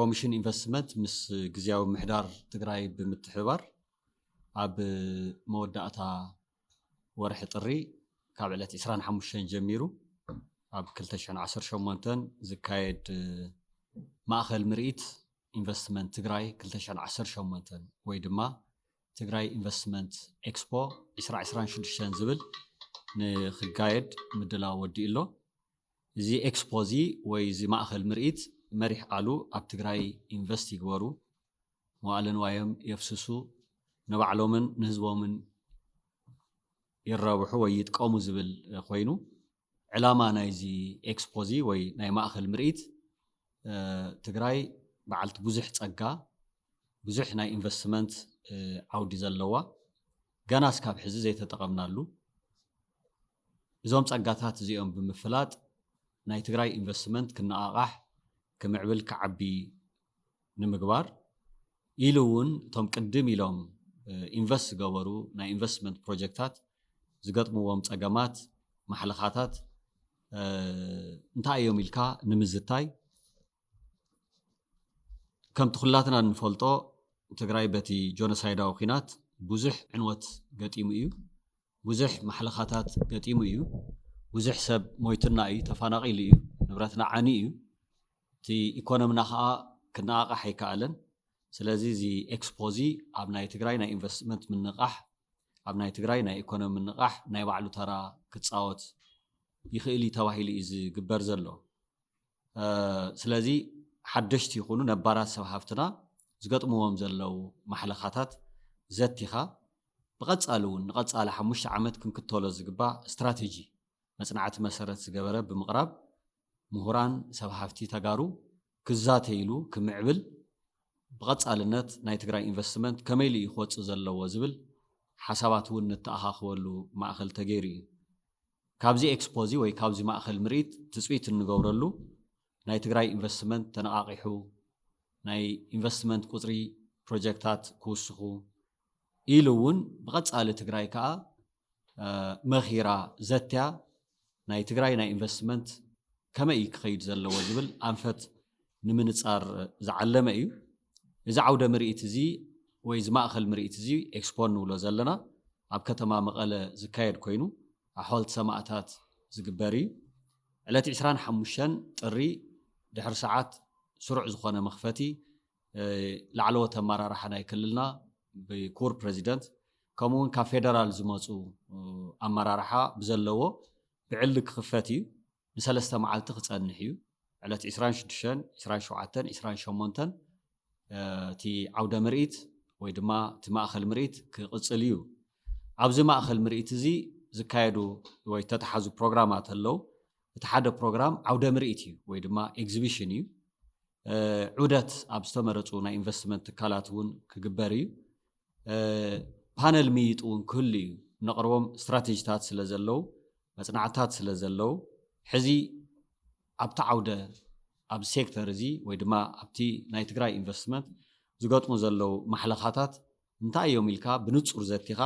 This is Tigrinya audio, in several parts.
كوميشن انفستمنت مس غزياو محدار تግራይ بمتحبار اب موداتا ورح طري ካብ ዕለት 25 ጀሚሩ ኣብ 2018 ዝካየድ ማእኸል ምርኢት ኢንቨስትመንት ትግራይ 2018 ወይ ድማ ትግራይ ኢንቨስትመንት ኤክስፖ 2026 ዝብል ንኽጋየድ ምድላው ወዲኡሎ እዚ ኤክስፖዚ ወይ እዚ ማእኸል ምርኢት መሪሕ ቃሉ ኣብ ትግራይ ኢንቨስት ይግበሩ መዋዕለ ንዋዮም የፍስሱ ንባዕሎምን ንህዝቦምን يرابحو ويتقومو زبل خوينو علاما نايزي اكسبوزي وي ناي ماخل مريت تግራይ بعلت بزح صقا بزح ناي انفستمنت عودي زلوا غناس كاب حزي زي تتقمنالو زوم صقاتات زيهم بمفلاط ناي تግራይ انفستمنت كناقاح كمعبل كعبي نمغبار يلون توم قدم يلوم انفست غبرو ناي انفستمنت بروجكتات زغطموهم صقامات محلخاتات انتا يوم يلكا نمزتاي كم تخلاتنا نفلطو تግራይ بتي جونوسايداو خينات بوزح عنوت غطيمو ايو بوزح محلخاتات غطيمو ايو بوزح سب مويتنا اي تفاناقيل ايو نبراتنا عاني ايو تي ايكونومنا خا كناقا حيكالن سلازي زي اكسبوزي اب ناي تግራይ ناي انفستمنت من نقاح ኣብ ናይ ትግራይ ናይ ኢኮኖሚ ንቃሕ ናይ ባዕሉ ተራ ክጻወት ይኽእል ተባሂሉ እዩ ዝግበር ዘሎ ስለዚ ሓደሽቲ ይኹኑ ነባራት ሰብ ሃፍትና ዝገጥምዎም ዘለው ማሕለኻታት ዘቲኻ ብቐጻሊ እውን ንቐጻሊ 5 ዓመት ክንክተሎ ዝግባእ ስትራቴጂ መጽናዕቲ መሰረት ዝገበረ ብምቕራብ ምሁራን ሰብ ሃፍቲ ተጋሩ ክዛተይሉ ክምዕብል ብቐጻልነት ናይ ትግራይ ኢንቨስትመንት ከመይ ኢሉ ይወጽእ ዘለዎ ዝብል حسابات ونتأخخولو ماخل تغيري كابزي اكسبوزي وي كابزي ماخل مريت تسويت نغورلو ناي تግራይ انفستمنت تنقاقيحو ناي انفستمنت قطري بروجكتات كوسخو إلوون بقصال تግራይ كا مخيرا زتيا ناي تግራይ ناي انفستمنت كما يخيد زلو زبل انفت نمنصار زعلمه ايو اذا عوده مريت زي ويز ماخل مريت زي اكسبون ولو زلنا اب كتما مقاله زكايد كوينو احولت سماعتات زغبري علات 25 طري دحر ساعات سرع زخونه مخفتي لعلو تمراراحنا يكللنا بكور بريزيدنت كمون كفيدرال زمصو امراراحا بزلو بعلك خفتي بسلسته معلت خصنحيو علات 26 27 28 تي عوده مريت ወይ ድማ እቲ ማእኸል ምርኢት ክቕጽል እዩ ኣብዚ ማእኸል ምርኢት እዚ ዝካየዱ ወይ ተተሓዙ ፕሮግራማት ኣለው እቲ ሓደ ፕሮግራም ዓውደ ምርኢት እዩ ወይ ድማ ኤግዚቢሽን እዩ ዑደት ኣብ ዝተመረጹ ናይ ኢንቨስትመንት ትካላት እውን ክግበር እዩ ፓነል ምይጥ እውን ክህሉ እዩ ነቕርቦም ስትራቴጂታት ስለ ዘለው መጽናዕታት ስለ ዘለው ሕዚ ኣብቲ ዓውደ ኣብ ሴክተር እዚ ወይ ድማ ኣብቲ ናይ ትግራይ ኢንቨስትመንት ዝገጥሙ ዘለው ማሕለኻታት እንታይ እዮም ኢልካ ብንጹር ዘቲኻ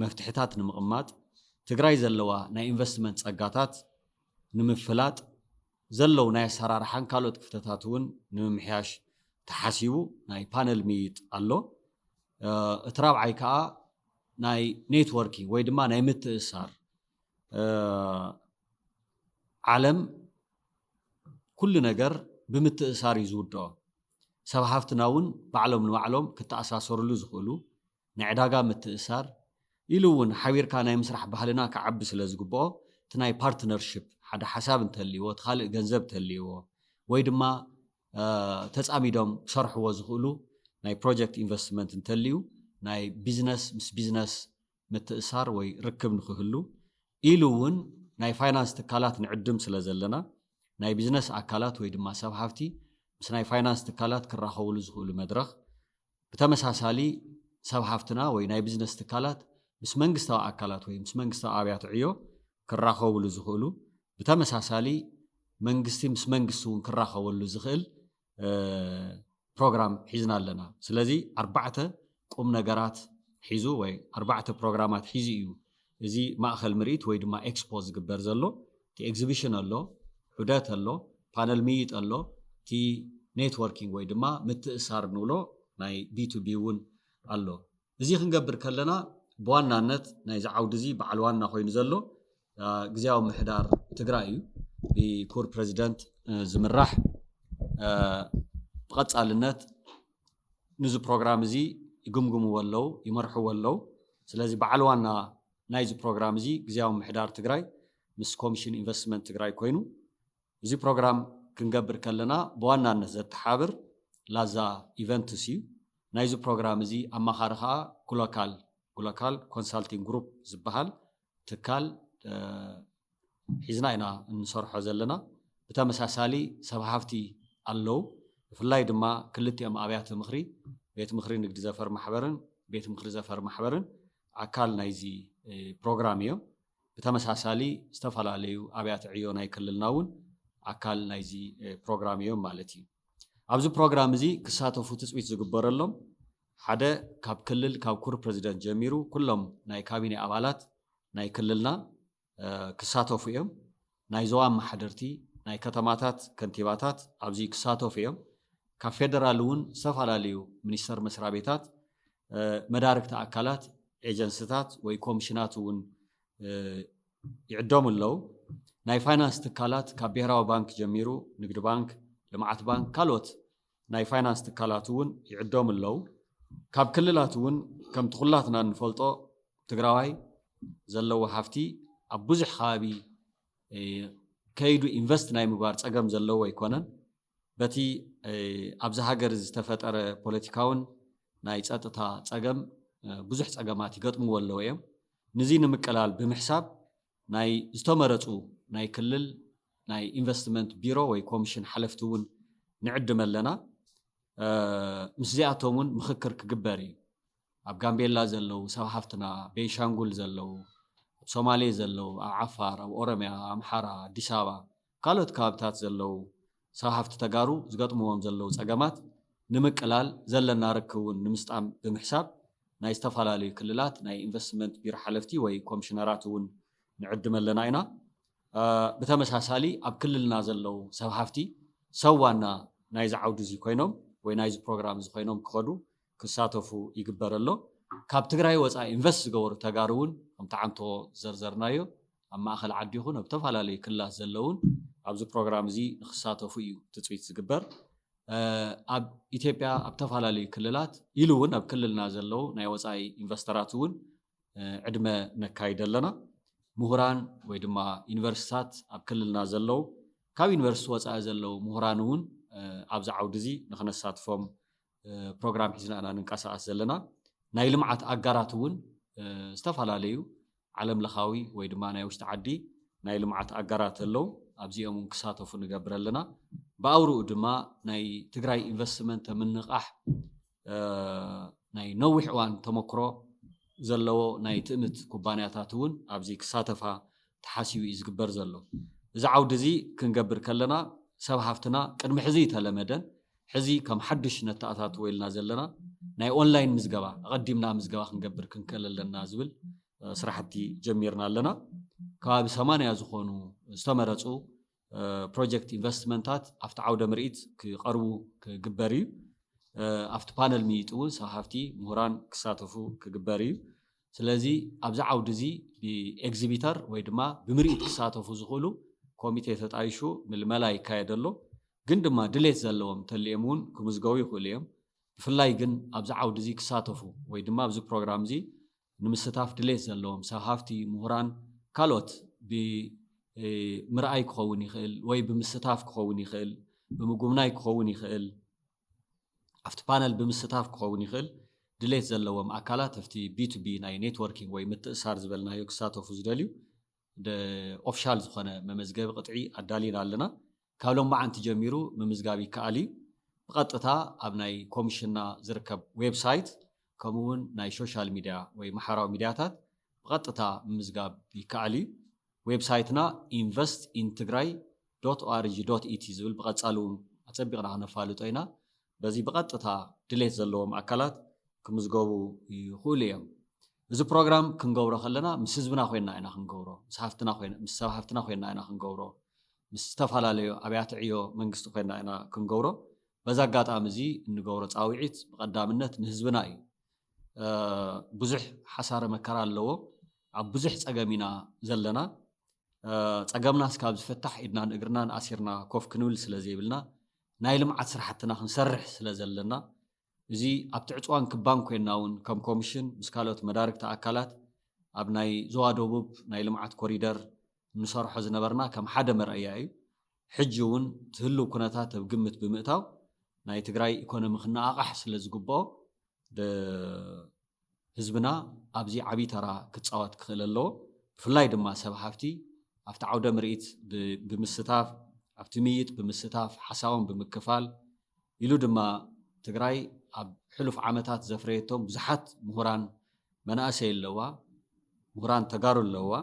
መፍትሕታት ንምቕማጥ ትግራይ ዘለዋ ናይ ኢንቨስትመንት ጸጋታት ንምፍላጥ ዘለው ናይ ኣሰራርሓን ካልኦት ክፍተታት እውን ንምምሕያሽ ተሓሲቡ ናይ ፓነል ምይጥ ኣሎ እቲ ራብዓይ ከዓ ናይ ኔትወርኪንግ ወይ ድማ ናይ ምትእስሳር ዓለም ኩሉ ነገር ብምትእስሳር እዩ ዝውድኦ ሰብ ሃፍትና እውን ባዕሎም ንባዕሎም ክተኣሳሰሩሉ ዝኽእሉ ናይ ዕዳጋ ምትእስሳር ኢሉ እውን ሓቢርካ ናይ ምስራሕ ባህልና ክዓቢ ስለ ዝግብኦ እቲ ናይ ፓርትነርሽፕ ሓደ ሓሳብ እንተልይዎ እቲ ካልእ ገንዘብ እንተልይዎ ወይ ድማ ተጻሚዶም ክሰርሕዎ ዝኽእሉ ናይ ፕሮጀክት ኢንቨስትመንት እንተልዩ ናይ ቢዝነስ ምስ ቢዝነስ ምትእስሳር ወይ ርክብ ንክህሉ ኢሉ እውን ናይ ፋይናንስ ትካላት ንዕድም ስለ ዘለና ናይ ቢዝነስ ኣካላት ወይ ድማ ሰብ ሃፍቲ ምስ ናይ ፋይናንስ ትካላት ክራኸብሉ ዝኽእሉ መድረኽ ብተመሳሳሊ ሰብ ሃፍትና ወይ ናይ ቢዝነስ ትካላት ምስ መንግስታዊ ኣካላት ወይ ምስ መንግስታዊ ኣብያተ ዕዮ ክራኸብሉ ዝኽእሉ ብተመሳሳሊ መንግስቲ ምስ መንግስቲ እውን ክራኸብሉ ዝኽእል ፕሮግራም ሒዝና ኣለና ስለዚ ኣርባዕተ ቁም ነገራት ሒዙ ወይ ኣርባዕተ ፕሮግራማት ሒዙ እዩ እዚ ማእኸል ምርኢት ወይ ድማ ኤክስፖ ዝግበር ዘሎ እቲ ኤግዚቢሽን ኣሎ ዑደት ኣሎ ፓነል ምይጥ ኣሎ እቲ ኔትወርኪንግ ወይ ድማ ምትእሳር ንብሎ ናይ B2B እውን ኣሎ እዚ ክንገብር ከለና በዋናነት ናይ ዝዓውድ እዚ በዓል ዋና ኮይኑ ዘሎ ግዝያዊ ምሕዳር ትግራይ እዩ ብኩር ፕሬዚደንት ዝምራሕ ብቐጻልነት ንዚ ፕሮግራም እዚ ይግምግምዎ ኣለዉ ይመርሕዎ ኣለዉ ስለዚ በዓል ዋና ናይዚ ፕሮግራም እዚ ግዝያዊ ምሕዳር ትግራይ ምስ ኮሚሽን ኢንቨስትመንት ትግራይ ኮይኑ እዚ ፕሮግራም ክንገብር ከለና በዋናነት ዘተሓብር ላዛ ኢቨንትስ እዩ ናይዚ ፕሮግራም እዚ ኣማኻሪ ከዓ ግሎካል ኮንሳልቲንግ ግሩፕ ዝበሃል ትካል ሒዝና ኢና እንሰርሖ ዘለና ብተመሳሳሊ ሰብ ሃፍቲ ኣለዉ ብፍላይ ድማ ክልቲኦም ኣብያተ ምኽሪ ቤት ምኽሪ ንግዲ ዘፈር ማሕበርን ቤት ምኽሪ ዘፈር ማሕበርን ኣካል ናይዚ ፕሮግራም እዮም ብተመሳሳሊ ዝተፈላለዩ ኣብያተ ዕዮ ናይ ክልልና እውን ኣካል ናይዚ ፕሮግራም እዮም ማለት እዩ ኣብዚ ፕሮግራም እዚ ክሳተፉ ትፅቢት ዝግበረሎም ሓደ ካብ ክልል ካብ ኩር ፕሬዚደንት ጀሚሩ ኩሎም ናይ ካቢኔ ኣባላት ናይ ክልልና ክሳተፉ እዮም ናይ ዞባ ማሕደርቲ ናይ ከተማታት ከንቲባታት ኣብዚ ክሳተፉ እዮም ካብ ፌደራል እውን ዝተፈላለዩ ሚኒስተር መስሪያ ቤታት መዳርግቲ ኣካላት ኤጀንሲታት ወይ ኮሚሽናት እውን ይዕደሙ ኣለዉ ናይ ፋይናንስ ትካላት ካብ ብሄራዊ ባንክ ጀሚሩ ንግዲ ባንክ ልምዓት ባንክ ካልኦት ናይ ፋይናንስ ትካላት እውን ይዕደሙ ኣለዉ ካብ ክልላት እውን ከምቲ ኩላትና ንፈልጦ ትግራዋይ ዘለዎ ሃፍቲ ኣብ ብዙሕ ከባቢ ከይዱ ኢንቨስት ናይ ምግባር ፀገም ዘለዎ ኣይኮነን በቲ ኣብዚ ሃገር ዝተፈጠረ ፖለቲካውን ናይ ፀጥታ ፀገም ብዙሕ ፀገማት ይገጥምዎ ኣለዉ እዮም ንዚ ንምቅላል ብምሕሳብ ናይ ዝተመረፁ ናይ ክልል ናይ ኢንቨስትመንት ቢሮ ወይ ኮሚሽን ሓለፍቲ እውን ንዕድም ኣለና ምስ እዚኣቶም እውን ምክክር ክግበር እዩ ኣብ ጋምቤላ ዘለው ሰብ ሃፍትና ቤንሻንጉል ዘለው ኣብ ሶማሌ ዘለው ኣብ ዓፋር ኣብ ኦሮሚያ ኣምሓራ ኣዲስ ኣበባ ካልኦት ከባብታት ዘለው ሰብ ሃፍቲ ተጋሩ ዝገጥምዎም ዘለው ፀገማት ንምቅላል ዘለና ርክብ እውን ንምስጣም ብምሕሳብ ናይ ዝተፈላለዩ ክልላት ናይ ኢንቨስትመንት ቢሮ ሓለፍቲ ወይ ኮሚሽነራት እውን ንዕድም ኣለና ኢና ብተመሳሳሊ ኣብ ክልልና ዘለው ሰብ ሃፍቲ ሰብ ዋና ናይዚ ዓውዲ እዚ ኮይኖም ወይ ናይዚ ፕሮግራም እዚ ኮይኖም ክኸዱ ክሳተፉ ይግበር ኣሎ ካብ ትግራይ ወፃኢ ኢንቨስት ዝገበሩ ተጋሩ እውን ከምቲ ዓንቶ ዘርዘርናዮ ኣብ ማእኸል ዓዲ ይኹን ኣብ ዝተፈላለዩ ክልላት ዘለውን ኣብዚ ፕሮግራም እዚ ንክሳተፉ እዩ ትፅቢት ዝግበር ኣብ ኢትዮጵያ ኣብ ተፈላለዩ ክልላት ኢሉ እውን ኣብ ክልልና ዘለው ናይ ወፃኢ ኢንቨስተራት እውን ዕድመ ነካይድ ኣለና ምሁራን ወይ ድማ ዩኒቨርሲታት ኣብ ክልልና ዘለው ካብ ዩኒቨርሲቲ ወፃኢ ዘለው ምሁራን እውን ኣብዚ ዓውዲ እዚ ንክነሳትፎም ፕሮግራም ሒዝና ኢና ንንቀሳቀስ ዘለና ናይ ልምዓት ኣጋራት እውን ዝተፈላለዩ ዓለም ለኻዊ ወይ ድማ ናይ ውሽጢ ዓዲ ናይ ልምዓት ኣጋራት ኣለው ኣብዚኦም እውን ክሳተፉ ንገብር ኣለና ብኣውርኡ ድማ ናይ ትግራይ ኢንቨስትመንት ምንቃሕ ናይ ነዊሕ እዋን ተመክሮ ዘለዎ ናይ ትእምት ኩባንያታት እውን ኣብዚ ክሳተፋ ተሓሲቡ እዩ ዝግበር ዘሎ እዚ ዓውዲ እዚ ክንገብር ከለና ሰብ ሃፍትና ቅድሚ ሕዚ ተለመደን ሕዚ ከም ሓድሽ ነተኣታት ወይልና ዘለና ናይ ኦንላይን ምዝገባ ኣቐዲምና ምዝገባ ክንገብር ክንክእል ኣለና ዝብል ስራሕቲ ጀሚርና ኣለና ከባቢ 80 ዝኾኑ ዝተመረፁ ፕሮጀክት ኢንቨስትመንታት ኣብቲ ዓውደ ምርኢት ክቐርቡ ክግበር እዩ ኣብቲ ፓነል ሚይጡ እውን ሰብ ሃፍቲ ምሁራን ክሳተፉ ክግበር እዩ ስለዚ ኣብዚ ዓውዲ እዚ ብኤግዚቢተር ወይ ድማ ብምርኢት ክሳተፉ ዝኽእሉ ኮሚቴ ተጣይሹ ምልመላ ይካየድ ኣሎ ግን ድማ ድሌት ዘለዎም ተልኦም እውን ክምዝገቡ ይኽእሉ እዮም ብፍላይ ግን ኣብዚ ዓውዲ እዚ ክሳተፉ ወይ ድማ ኣብዚ ፕሮግራም እዚ ንምስታፍ ድሌት ዘለዎም ሰብ ሃፍቲ ምሁራን ካልኦት ብምርኣይ ክኸውን ይኽእል ወይ ብምስታፍ ክኸውን ይኽእል ብምጉብናይ ክኸውን ይኽእል ኣብቲ ፓነል ብምስታፍ ክኸውን ይኽእል ድሌት ዘለዎም ኣካላት ኣብቲ B2B ናይ ኔትወርኪንግ ወይ ምትእሳር ዝበልናዮ ክሳተፉ ዝደልዩ ኦፊሻል ዝኾነ መመዝገቢ ቅጥዒ ኣዳሊና ኣለና ካብ ሎም መዓንቲ ጀሚሩ ምምዝጋብ ይከኣል እዩ ብቐጥታ ኣብ ናይ ኮሚሽንና ዝርከብ ዌብሳይት ከምኡውን ናይ ሶሻል ሚድያ ወይ ማሕበራዊ ሚድያታት ብቐጥታ ምምዝጋብ ይከኣል እዩ ዌብሳይትና investintigray.org.et ዝብል ብቐፃሉ ኣፀቢቕና ክነፋልጦ ኢና በዚ ብቐጥታ ድሌት ዘለዎም ኣካላት ክምዝገቡ ይኽእሉ እዮም እዚ ፕሮግራም ክንገብሮ ከለና ምስ ህዝብና ኮይና ኢና ክንገብሮ ምስ ሰብ ሃፍትና ኮይና ኢና ክንገብሮ ምስ ዝተፈላለዩ ኣብያተ ዕዮ መንግስቲ ኮይና ኢና ክንገብሮ بزا قاطعم زي نقور تصاوعيت بقدامنت نهزبنا እዩ ብዙሕ ሓሳረ መከራ ኣለዎ ኣብ ብዙሕ ፀገም ኢና ዘለና ፀገምና ስካብ ዝፈታሕ ኢድና ንእግርና ኣሲርና ኮፍ ክንብል ስለ ዘይብልና ናይ ልምዓት ስራሕትና ክንሰርሕ ስለ ዘለና እዚ ኣብ ትዕፅዋን ክባን ኮይና እውን ከም ኮሚሽን ምስ ካልኦት መዳርግቲ ኣካላት ኣብ ናይ ዞባ ደቡብ ናይ ልምዓት ኮሪደር ንሰርሖ ዝነበርና ከም ሓደ መርአያ እዩ ሕጂ እውን ትህልው ኩነታት ኣብ ግምት ብምእታው ናይ ትግራይ ኢኮኖሚ ክነኣቃሕ ስለ ዝግብኦ ህዝብና ኣብዚ ዓብይ ተራ ክፃወት ክኽእል ኣለዎ ብፍላይ ድማ ሰብ ሃፍቲ ኣብቲ ዓውደ ምርኢት ብምስታፍ ኣብቲ ምይጥ ብምስታፍ ሓሳቦም ብምክፋል ኢሉ ድማ ትግራይ ኣብ ሕሉፍ ዓመታት ዘፍረየቶም ብዙሓት ምሁራን መናእሰይ ኣለዋ ምሁራን ተጋሩ ኣለዋ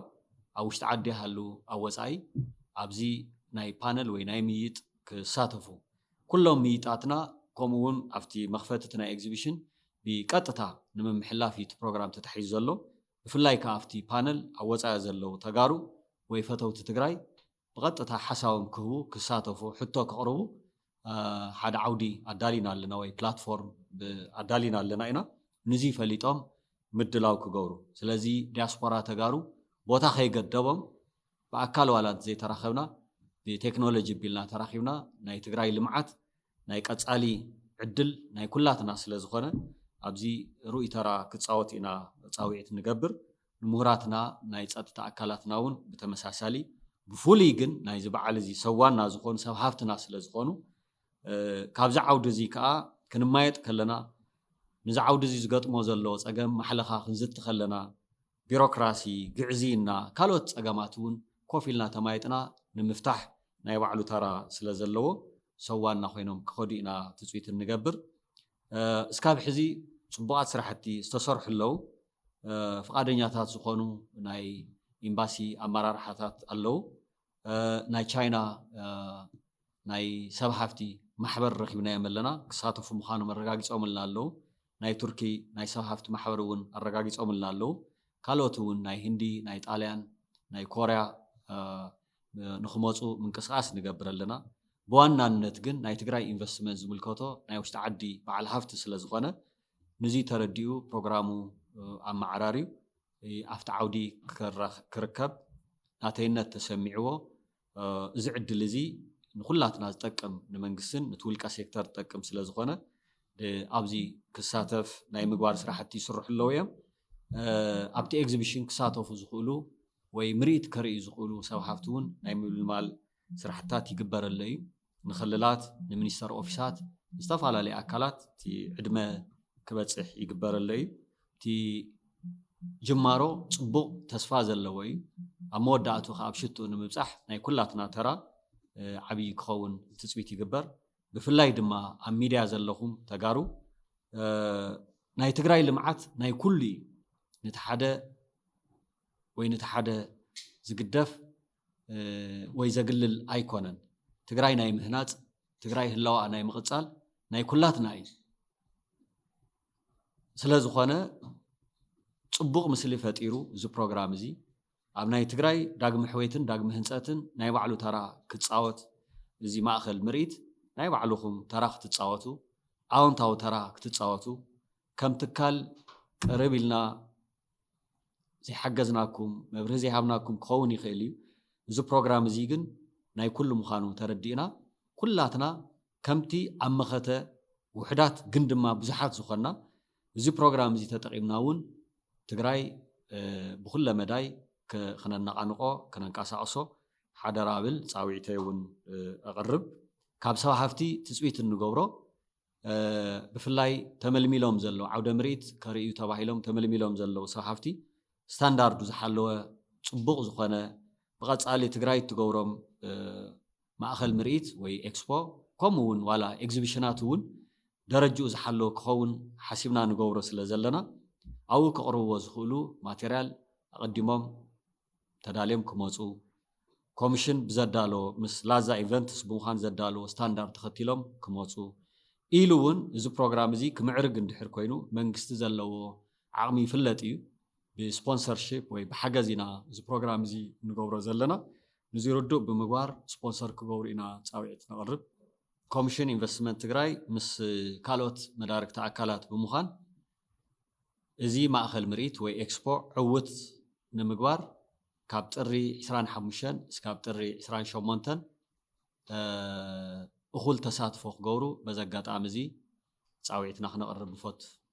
ኣብ ውሽጢ ዓዲ ሃሉ ኣብ ወፃኢ ኣብዚ ናይ ፓነል ወይ ናይ ምይጥ ክሳተፉ ኩሎም ምይጣትና ከምኡ እውን ኣብቲ መኽፈቲ ናይ ኤግዚቢሽን ብቀጥታ ንምምሕላፍ እቲ ፕሮግራም ተታሒዙ ዘሎ ብፍላይ ከዓ ኣብቲ ፓነል ኣብ ወፃኢ ዘለው ተጋሩ ወይ ፈተውቲ ትግራይ ብቀጥታ ሓሳቦም ክህቡ ክሳተፉ ሕቶ ከቕርቡ ሓደ ዓውዲ ኣዳሊና ኣለና ወይ ፕላትፎርም ኣዳሊና ኣለና ኢና ንዚ ፈሊጦም ምድላው ክገብሩ ስለዚ ዲያስፖራ ተጋሩ ቦታ ከይገደቦም ብኣካል ዋላት ዘይተራኸብና ብቴክኖሎጂ ቢልና ተራኺብና ናይ ትግራይ ልምዓት ናይ ቀፃሊ ዕድል ናይ ኩላትና ስለ ዝኾነ ኣብዚ ሩኢ ተራ ክፃወት ኢና ፃውዒት ንገብር ንምሁራትና ናይ ፀጥታ ኣካላትና እውን ብተመሳሳሊ ብፍሉይ ግን ናይ ዝበዓል እዚ ሰዋና ዝኾኑ ሰብ ሃፍትና ስለ ዝኾኑ ካብዚ ዓውዲ እዚ ከዓ ክንማየጥ ከለና ነዚ ዓውዲ እዚ ዝገጥሞ ዘሎ ፀገም ማሕለኻ ክንዝቲ ከለና ቢሮክራሲ ግዕዚና ካልኦት ፀገማት እውን ኮፍ ኢልና ተማይጥና ንምፍታሕ ናይ ባዕሉ ተራ ስለ ዘለዎ ሰዋና ኮይኖም ክኸዱ ኢና ትፅቢት ንገብር እስካብ ሕዚ ፅቡቃት ስራሕቲ ዝተሰርሑ ኣለዉ ፍቃደኛታት ዝኾኑ ናይ ኤምባሲ ኣመራርሓታት ኣለዉ ናይ ቻይና ናይ ሰብ ሃፍቲ ማሕበር ረኺብናዮም ኣለና ክሳተፉ ምዃኖም ኣረጋጊፆምልና ኣለዉ ናይ ቱርኪ ናይ ሰብ ሃፍቲ ማሕበር እውን ኣረጋጊፆምልና ኣለዉ ካልኦት እውን ናይ ህንዲ ናይ ጣልያን ናይ ኮርያ ንኽመፁ ምንቅስቃስ ንገብር ኣለና ብዋናነት ግን ናይ ትግራይ ኢንቨስትመንት ዝምልከቶ ናይ ውሽጢ ዓዲ በዓል ሃፍቲ ስለ ዝኾነ ንዚ ተረዲኡ ፕሮግራሙ ኣመዓራርዩ ኣብቲ ዓውዲ ክርከብ ናተይነት ተሰሚዕዎ እዚ ዕድል እዚ ንኩላትና ዝጠቅም ንመንግስትን ነቲ ውልቀ ሴክተር ዝጠቅም ስለ ዝኾነ ኣብዚ ክሳተፍ ናይ ምግባር ስራሕቲ ይስርሑ ኣለዉ እዮም ኣብቲ ኤግዚቢሽን ክሳተፉ ዝኽእሉ ወይ ምርኢት ከርእዩ ዝኽእሉ ሰብ ሃፍቲ እውን ናይ ምልማል ስራሕትታት ይግበረለ እዩ ንክልላት ንሚኒስተር ኦፊሳት ዝተፈላለዩ ኣካላት እቲ ዕድመ ክበፅሕ ይግበረለ እዩ እቲ ጅማሮ ፅቡቕ ተስፋ ዘለዎ እዩ ኣብ መወዳእቱ ከዓ ኣብ ሽጡኡ ንምብፃሕ ናይ ኩላትና ተራ ዓብይ ክኸውን ትፅቢት ይግበር ብፍላይ ድማ ኣብ ሚድያ ዘለኹም ተጋሩ ናይ ትግራይ ልምዓት ናይ ኩሉ እዩ ነቲ ሓደ ወይ ነቲ ሓደ ዝግደፍ ወይ ዘግልል ኣይኮነን ትግራይ ናይ ምህናፅ ትግራይ ህላዋኣ ናይ ምቕፃል ናይ ኩላትና እዩ ስለ ዝኾነ ፅቡቕ ምስሊ ፈጢሩ እዚ ፕሮግራም እዚ ኣብ ናይ ትግራይ ዳግሚ ሕወይትን ዳግሚ ህንፀትን ናይ ባዕሉ ተራ ክፃወት እዚ ማእኸል ምርኢት ናይ ባዕልኹም ተራ ክትፃወቱ ኣዎንታዊ ተራ ክትፃወቱ ከም ትካል ቅርብ ኢልና ዘይሓገዝናኩም መብርሂ ዘይሃብናኩም ክኸውን ይኽእል እዩ እዚ ፕሮግራም እዚ ግን ናይ ኩሉ ምዃኑ ተረዲእና ኩላትና ከምቲ ኣብ መኸተ ውሕዳት ግን ድማ ብዙሓት ዝኾንና እዚ ፕሮግራም እዚ ተጠቒምና እውን ትግራይ ብኩለ መዳይ ክነነቃንቆ ክነንቀሳቅሶ ሓደራ ብል ፃውዒተይ እውን ኣቕርብ ካብ ሰብ ሃፍቲ ትፅቢት እንገብሮ ብፍላይ ተመልሚሎም ዘለዉ ዓውደ ምርኢት ከርእዩ ተባሂሎም ተመልሚሎም ዘለዉ ሰብ ሃፍቲ ስታንዳርዱ ዝሓለወ ፅቡቕ ዝኾነ ብቐፃሊ ትግራይ ትገብሮም ማእኸል ምርኢት ወይ ኤክስፖ ከምኡ እውን ዋላ ኤግዚቢሽናት እውን ደረጅኡ ዝሓለወ ክኸውን ሓሲብና ንገብሮ ስለ ዘለና ኣብኡ ከቕርብዎ ዝኽእሉ ማቴርያል ኣቐዲሞም ተዳልዮም ክመፁ ኮሚሽን ብዘዳለዎ ምስ ላዛ ኢቨንትስ ብምዃን ዘዳለዎ ስታንዳርድ ተኸቲሎም ክመፁ ኢሉ እውን እዚ ፕሮግራም እዚ ክምዕርግ እንድሕር ኮይኑ መንግስቲ ዘለዎ ዓቕሚ ይፍለጥ እዩ ብስፖንሰርሺፕ ወይ ብሓገዝ ኢና እዚ ፕሮግራም እዚ ንገብሮ ዘለና ንዚ ርዱእ ብምግባር ስፖንሰር ክገብሩ ኢና ፃውዒት ነቕርብ ኮሚሽን ኢንቨስትመንት ትግራይ ምስ ካልኦት መዳርክቲ ኣካላት ብምዃን እዚ ማእኸል ምርኢት ወይ ኤክስፖ ዕውት ንምግባር ካብ ጥሪ 25 እስካብ ጥሪ 28 እኹል ተሳትፎ ክገብሩ በዚ ኣጋጣሚ እዚ ፃዊዕትና ክነቕርብ ንፈቱ